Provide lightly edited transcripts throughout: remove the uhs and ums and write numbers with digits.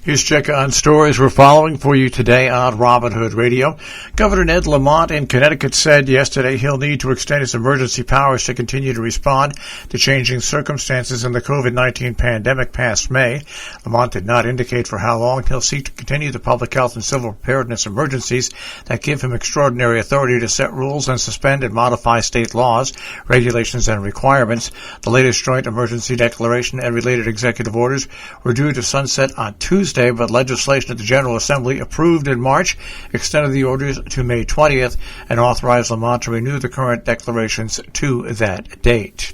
Here's check on stories we're following for you today on Robin Hood Radio. Governor Ned Lamont in Connecticut said yesterday he'll need to extend his emergency powers to continue to respond to changing circumstances in the COVID-19 pandemic past May. Lamont did not indicate for how long he'll seek to continue the public health and civil preparedness emergencies that give him extraordinary authority to set rules and suspend and modify state laws, regulations, and requirements. The latest joint emergency declaration and related executive orders were due to sunset on Tuesday, but legislation at the General Assembly approved in March extended the orders to May 20th and authorized Lamont to renew the current declarations to that date.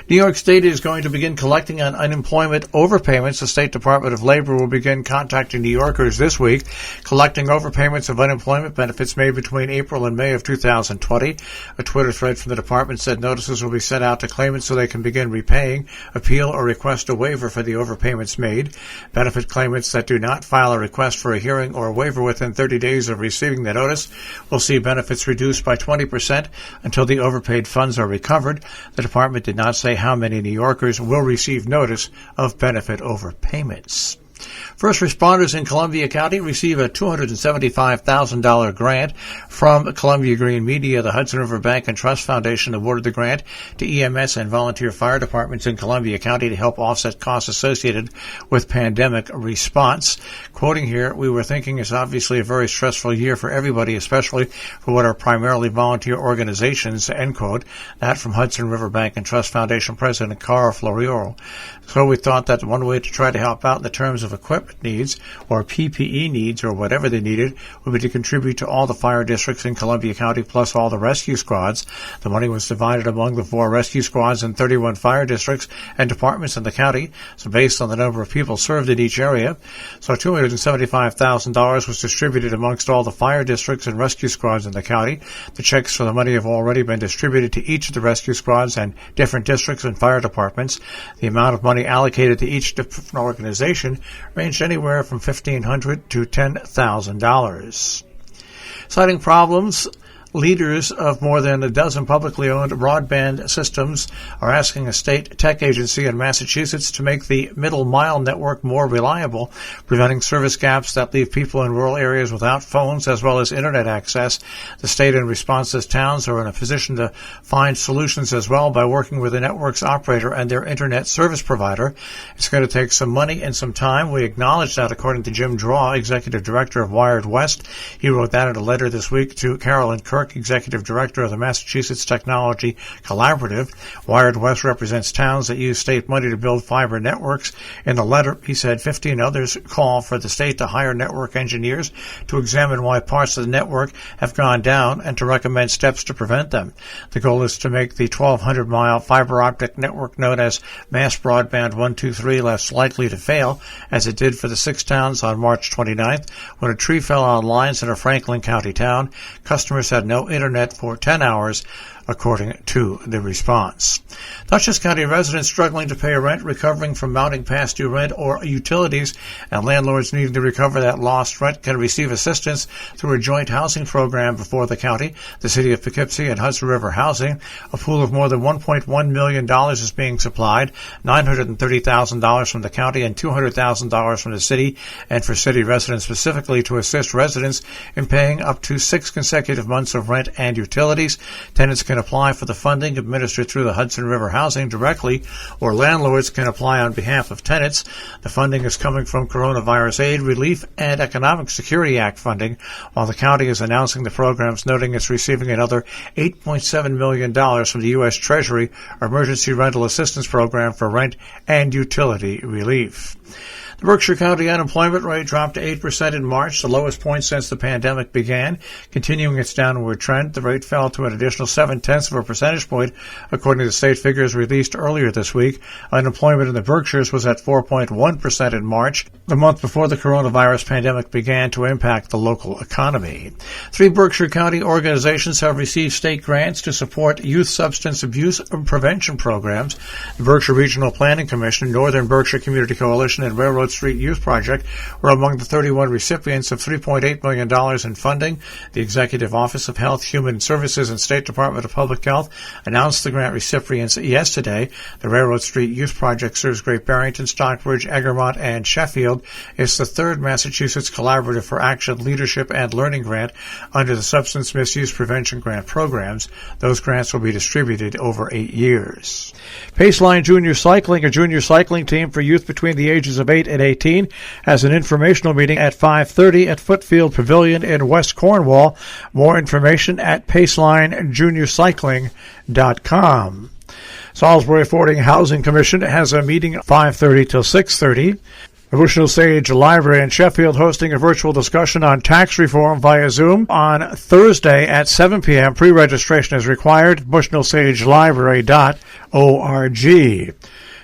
New York State is going to begin collecting on unemployment overpayments. The State Department of Labor will begin contacting New Yorkers this week, collecting overpayments of unemployment benefits made between April and May of 2020. A Twitter thread from the department said notices will be sent out to claimants so they can begin repaying, appeal, or request a waiver for the overpayments made. Benefit claimants that do not file a request for a hearing or a waiver within 30 days of receiving the notice will see benefits reduced by 20% until the overpaid funds are recovered. The department did not say how many New Yorkers will receive notice of benefit overpayments. First responders in Columbia County receive a $275,000 grant from Columbia Green Media. The Hudson River Bank and Trust Foundation awarded the grant to EMS and volunteer fire departments in Columbia County to help offset costs associated with pandemic response. Quoting here, "We were thinking it's obviously a very stressful year for everybody, especially for what are primarily volunteer organizations," end quote. That from Hudson River Bank and Trust Foundation President Cara Florio. So we thought that one way to try to help out in the terms of equipment needs or PPE needs or whatever they needed would be to contribute to all the fire districts in Columbia County plus all the rescue squads. The money was divided among the 4 rescue squads and 31 fire districts and departments in the county, so based on the number of people served in each area. So $275,000 was distributed amongst all the fire districts and rescue squads in the county. The checks for the money have already been distributed to each of the rescue squads and different districts and fire departments. The amount of money allocated to each different organization ranged anywhere from $1,500 to $10,000. Citing problems, leaders of more than a dozen publicly owned broadband systems are asking a state tech agency in Massachusetts to make the middle mile network more reliable, preventing service gaps that leave people in rural areas without phones as well as internet access. The state, in response, says towns are in a position to find solutions as well by working with the network's operator and their internet service provider. It's going to take some money and some time. We acknowledge that, according to Jim Draw, executive director of Whdd-Breakfast. He wrote that in a letter this week to Carolyn Kirk, executive director of the Massachusetts Technology Collaborative. Whdd-Breakfast represents towns that use state money to build fiber networks. In the letter, he said 15 others call for the state to hire network engineers to examine why parts of the network have gone down and to recommend steps to prevent them. The goal is to make the 1,200-mile fiber optic network known as Mass Broadband 123 less likely to fail, as it did for the 6 towns on March 29th when a tree fell on lines in a Franklin County town. Customers had no internet for 10 hours, according to the response. Dutchess County residents struggling to pay rent, recovering from mounting past due rent or utilities, and landlords needing to recover that lost rent can receive assistance through a joint housing program before the county, the city of Poughkeepsie, and Hudson River Housing. A pool of more than $1.1 million is being supplied, $930,000 from the county and $200,000 from the city, and for city residents specifically to assist residents in paying up to 6 consecutive months of rent and utilities. Tenants can apply for the funding administered through the Hudson River Housing directly, or landlords can apply on behalf of tenants. The funding is coming from Coronavirus Aid, Relief, and Economic Security Act funding, while the county is announcing the programs, noting it's receiving another $8.7 million from the U.S. Treasury Emergency Rental Assistance Program for rent and utility relief. The Berkshire County unemployment rate dropped to 8% in March, the lowest point since the pandemic began. Continuing its downward trend, the rate fell to an additional 0.7 of a percentage point, according to state figures released earlier this week. Unemployment in the Berkshires was at 4.1% in March, the month before the coronavirus pandemic began to impact the local economy. 3 Berkshire County organizations have received state grants to support youth substance abuse prevention programs. The Berkshire Regional Planning Commission, Northern Berkshire Community Coalition, and Railroad Street Youth Project were among the 31 recipients of $3.8 million in funding. The Executive Office of Health, Human Services, and State Department of Public Health announced the grant recipients yesterday. The Railroad Street Youth Project serves Great Barrington, Stockbridge, Egremont, and Sheffield. It's the third Massachusetts Collaborative for Action Leadership and Learning Grant under the Substance Misuse Prevention Grant programs. Those grants will be distributed over 8 years. Paceline Junior Cycling, a junior cycling team for youth between the ages of 8 and 18, has an informational meeting at 5:30 at Footfield Pavilion in West Cornwall. More information at pacelinejuniorcycling.com. Salisbury Fording Housing Commission has a meeting at 5:30 till 6:30. The Bushnell Sage Library in Sheffield hosting a virtual discussion on tax reform via Zoom on Thursday at 7 p.m. Pre-registration is required. bushnellsagelibrary.org.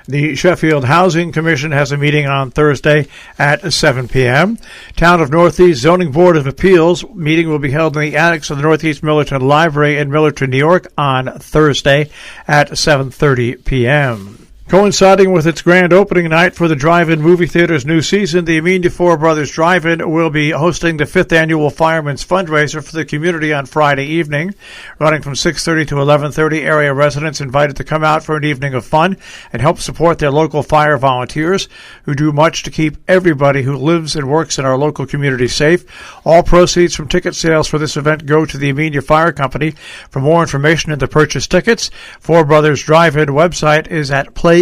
The Sheffield Housing Commission has a meeting on Thursday at 7 p.m. Town of Northeast Zoning Board of Appeals meeting will be held in the annex of the Northeast Millerton Library in Millerton, New York on Thursday at 7:30 p.m. Coinciding with its grand opening night for the Drive-In Movie Theater's new season, the Amenia Four Brothers Drive-In will be hosting the 5th Annual Fireman's Fundraiser for the community on Friday evening. Running from 6:30 to 11:30, area residents invited to come out for an evening of fun and help support their local fire volunteers who do much to keep everybody who lives and works in our local community safe. All proceeds from ticket sales for this event go to the Amenia Fire Company. For more information and to purchase tickets, Four Brothers Drive-In website is at playeatdrink.com.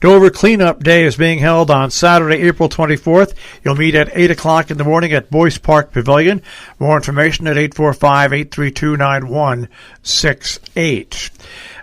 Dover Cleanup Day is being held on Saturday, April 24th. You'll meet at 8 o'clock in the morning at Boyce Park Pavilion. More information at 845-832-9168.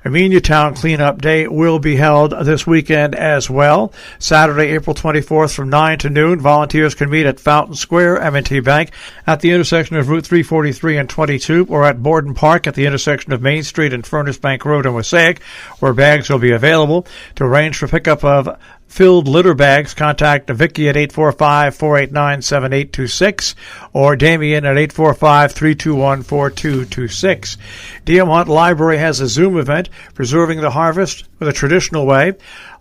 Amenia Town Cleanup Day will be held this weekend as well. Saturday, April 24th from 9 to noon. Volunteers can meet at Fountain Square, M&T Bank, at the intersection of Route 343 and 22, or at Borden Park at the intersection of Main Street and Furnace Bank Road in Wassaic, where bags will be available. To arrange for pickup of filled litter bags, contact Vicky at 845-489-7826 or Damien at 845-321-4226. DM Hunt Library has a Zoom event, Preserving the Harvest with a Traditional Way,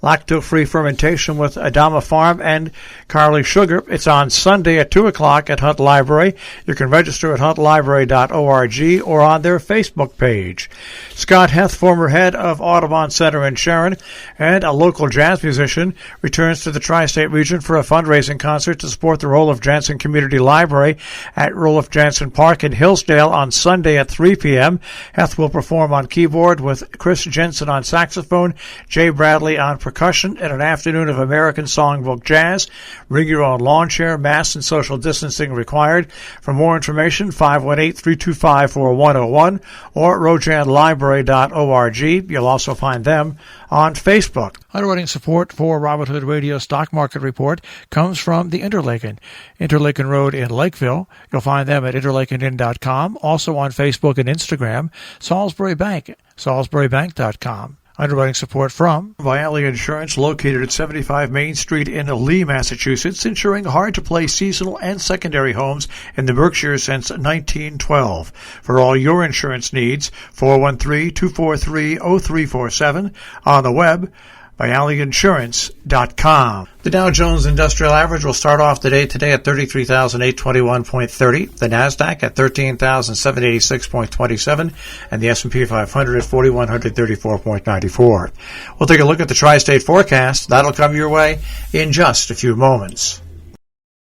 lacto-free fermentation with Adama Farm and Carly Sugar. It's on Sunday at 2 o'clock at Hunt Library. You can register at huntlibrary.org or on their Facebook page. Scott Heth, former head of Audubon Center in Sharon and a local jazz musician, returns to the tri-state region for a fundraising concert to support the Roloff Jansen Community Library at Roloff Jansen Park in Hillsdale on Sunday at 3 p.m. Heth will perform on keyboard with Chris Jensen on saxophone, Jay Bradley on percussion, and an afternoon of American Songbook Jazz. Bring your own lawn chair, mask and social distancing required. For more information, 518-325-4101 or rojanlibrary.org. You'll also find them on Facebook. Underwriting support for Robert Hood Radio Stock Market Report comes from the Interlaken Road in Lakeville. You'll find them at interlakeninn.com, also on Facebook and Instagram. Salisbury Bank, salisburybank.com. Underwriting support from Viali Insurance, located at 75 Main Street in Lee, Massachusetts, insuring hard-to-place seasonal and secondary homes in the Berkshires since 1912. For all your insurance needs, 413-243-0347, on the web, VialiInsurance.com. The Dow Jones Industrial Average will start off the day today at 33,821.30, the NASDAQ at 13,786.27, and the S&P 500 at 4,134.94. We'll take a look at the tri-state forecast. That'll come your way in just a few moments.